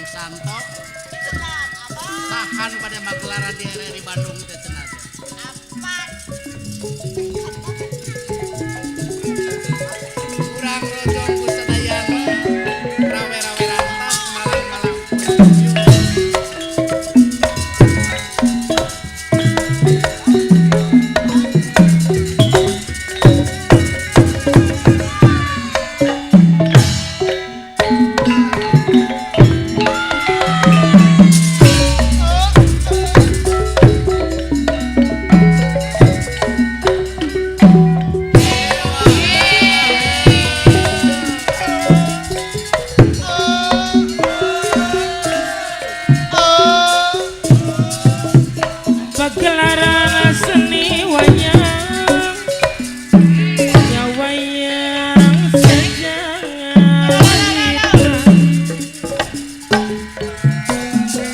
Santo tahan pada magelaran di Bandung teh cenah. Kurang rojong ku sadayana rawe-rawe rantas malang-malang. Pagelaran seni wayang wayang sejangan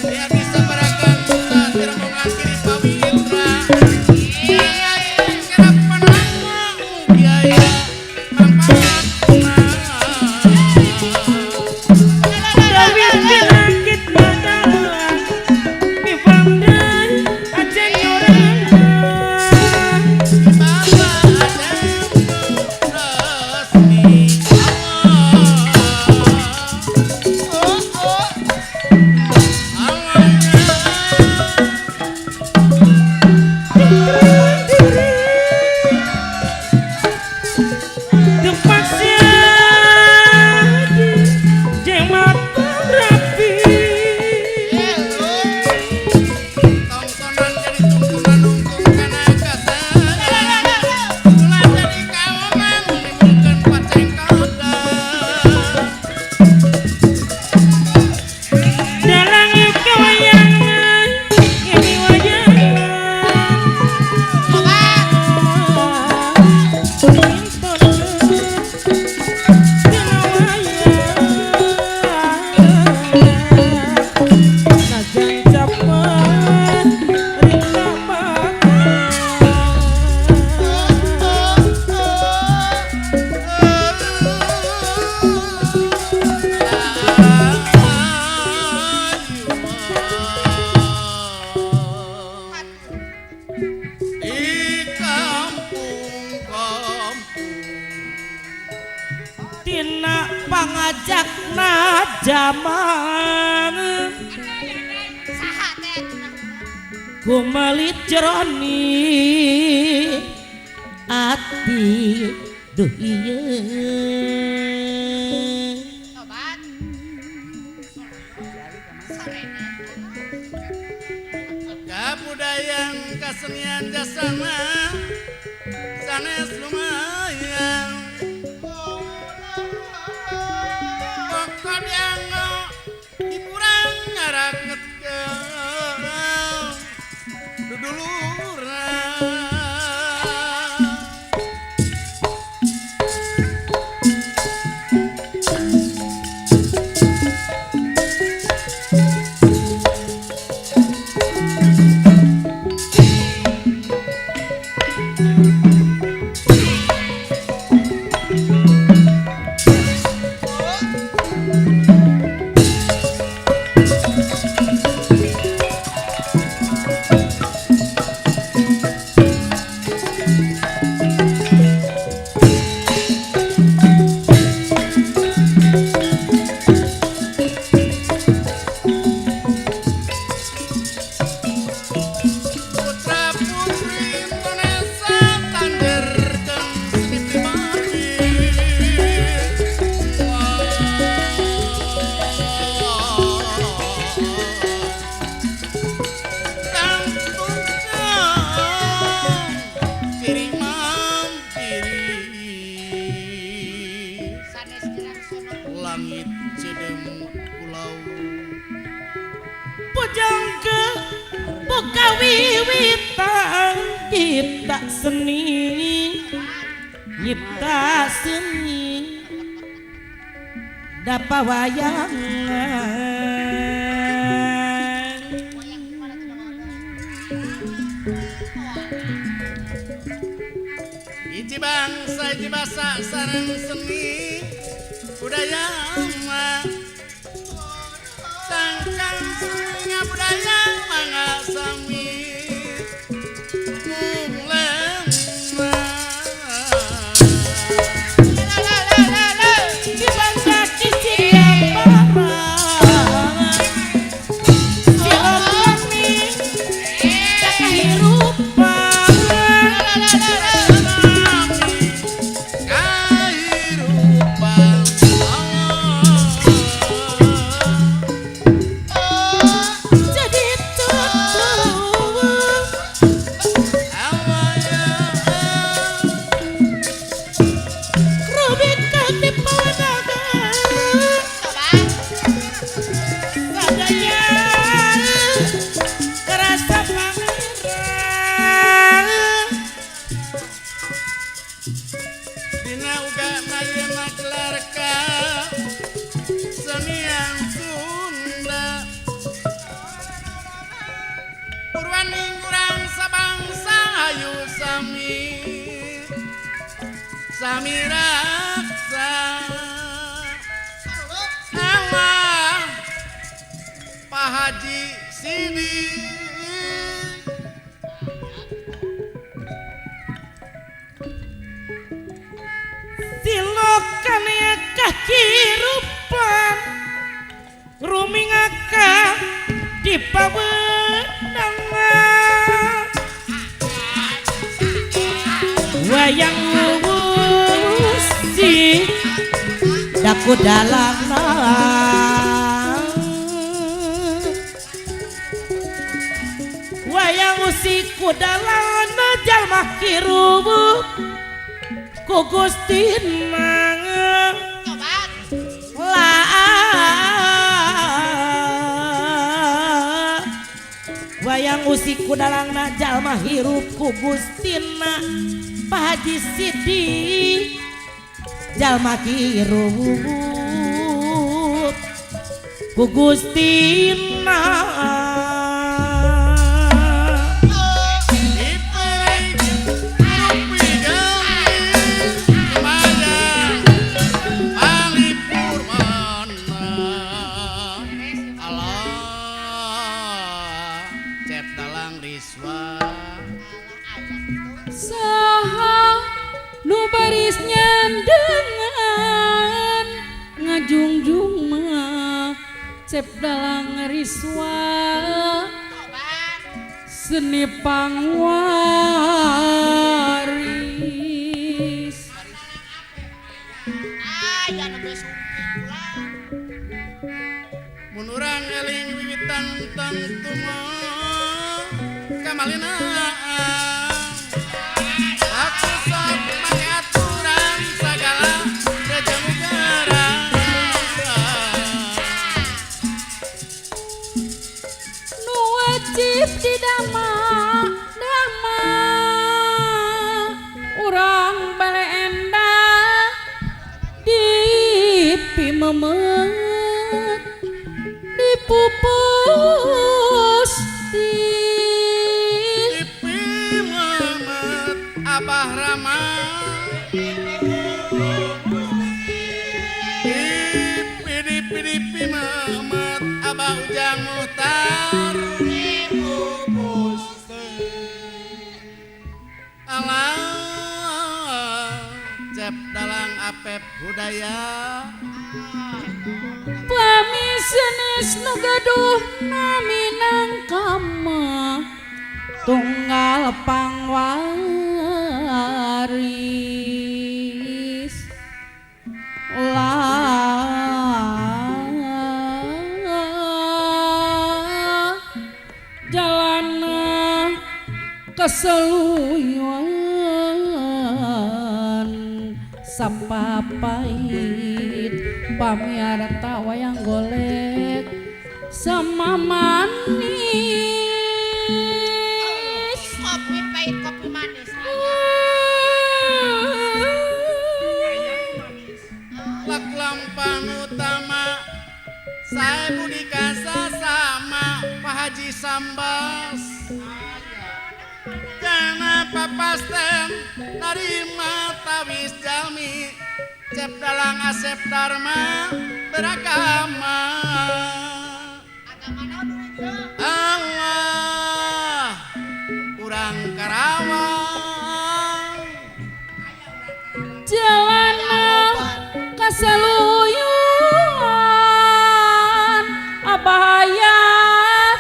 Dia bisa berakan susah tidak mau ngakhiri pawitra. Kerap penanggung biaya manfaat Dewi penyakit badan di pandai aja nyorang Baba ada resmi tina pangajakna zaman Saha teh? kumalit jeroni ati duh ieu Obat. Sarene. Kabudayan kasenian jasana sanes lumayan pokok yang hiburan ngaraket ke duduluran putra putri Indonesia tanderkan seni pribadi dan tukang ciri mandiri Sanes gerak sono. langit cedem pulau pujang ke buka wiwitan cipta seni nyipta seni dapa wayangan Wayang gimana tuh nama? Iji bangsa, iji basa, sarang seni budaya mah sangkan seni budaya mangga sami mulem di bangsa cici parang silaturahmi tak kehirupan kehidupan jadi tubuh rubikan di panagan Obat. sadaya kerasa pangeran Dina uga mayana kelarka senian Sunda Purwaning urang sabangsa ayu sami sami raksa Allah Pak Haji Sidi silokan ya kaki rupan rumingaka di pawenangan wayang wusi daku dalam wayang usiku dalam jalma kirubu ku Gusti Mang Obat. wayang usiku dalangna jalma hirup ku Gustina Pak Haji Sidi jalma hirup ku Gustina Saha nu baris nyandengan Cep dalang riswa Coba. seni pangwaris Jangan geus sungki ulang. Mun urang eling wiwitan tentu mah kamalina aku sok make aturan sagala rejamugara nu wajib didama dama urang bale endah dipimemet dipupus Dipi Mamat Abah Rama Dipi Mamat Abah Ujang Muhtar Allah Cep dalang Apep Budaya pami senis nu gaduh naminang kama tunggal pangwaris lah jalana keseluyuan sapapait pamiarta wayang golek sama manis Kopi pahit, kopi manis. lak lampang utama saya budi kasa sama Pak Haji Sambas karena papasten narima tawis jalmi Cep dalang Asep Dharma beragama Agama naon urang? Allah urang Karawang jalana keseluyuan abahayat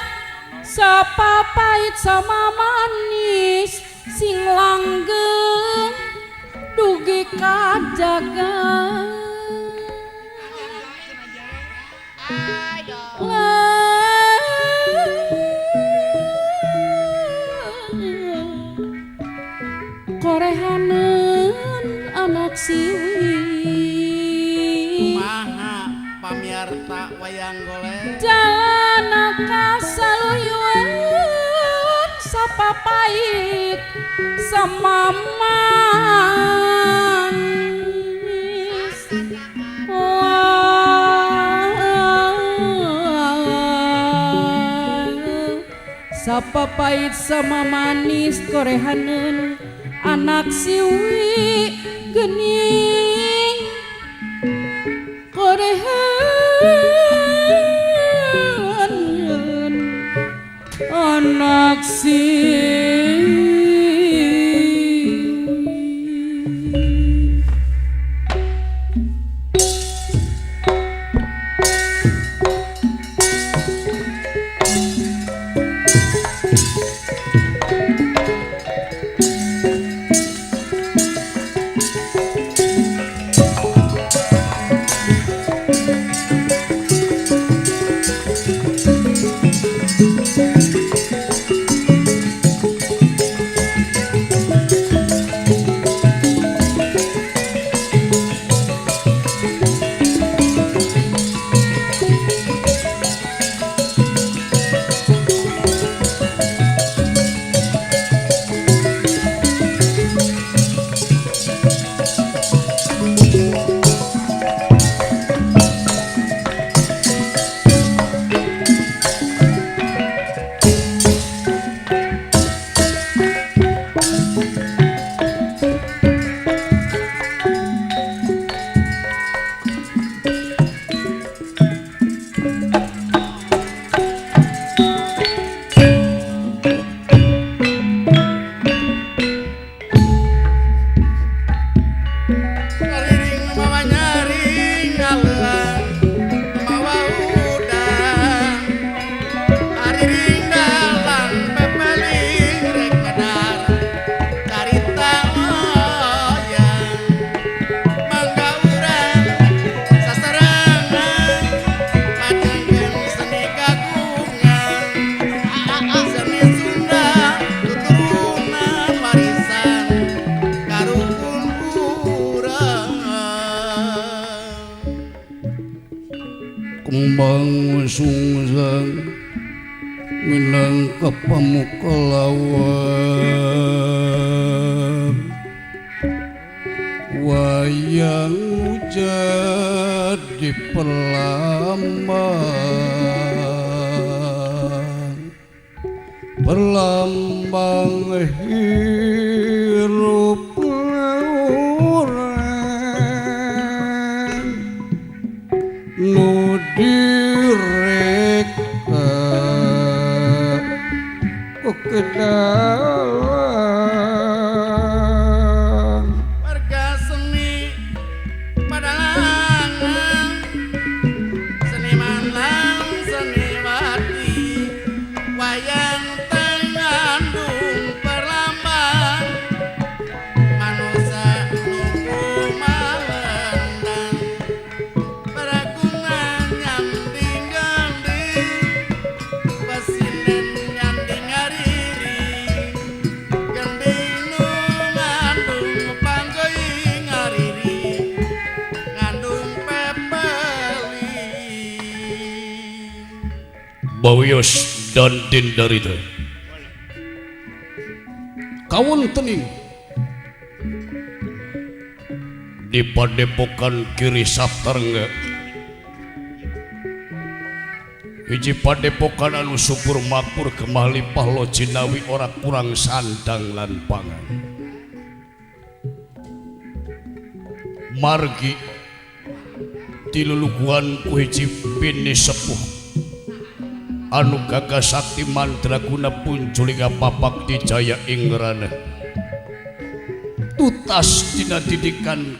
sapapait sama manis sing langgeng dugi kajagan Ayo. korehaneun anak siwi kumaha pamiarta wayang golek jalana kasaluyuan sapapait sama manis sapapait sama manis korehaneun anak siwi geuning korehaneun anak siwi kembang sungsang minangka pamuka lawan wayang jadi perlambang hirup urang nu direka kedalang warga seni padalangan seniman lang seniwati wayang tengandung perlambang manusia nunggu malendang peragungan nyanding-ganding pasinen nyanding hariri gending nu ngandung panggoi ngariri ngandung pepeli Bawios dan Dindarita kawon tening di padepokan kiri Saptarengga hiji padepokan anu subur makmur kemah limpah lo jinawi ora kurang sandang lan pangan margi tiluluguhan ku hiji bini sepuh anu gagah sakti mandraguna punculinga papak di jaya ingrana tutas dina didikan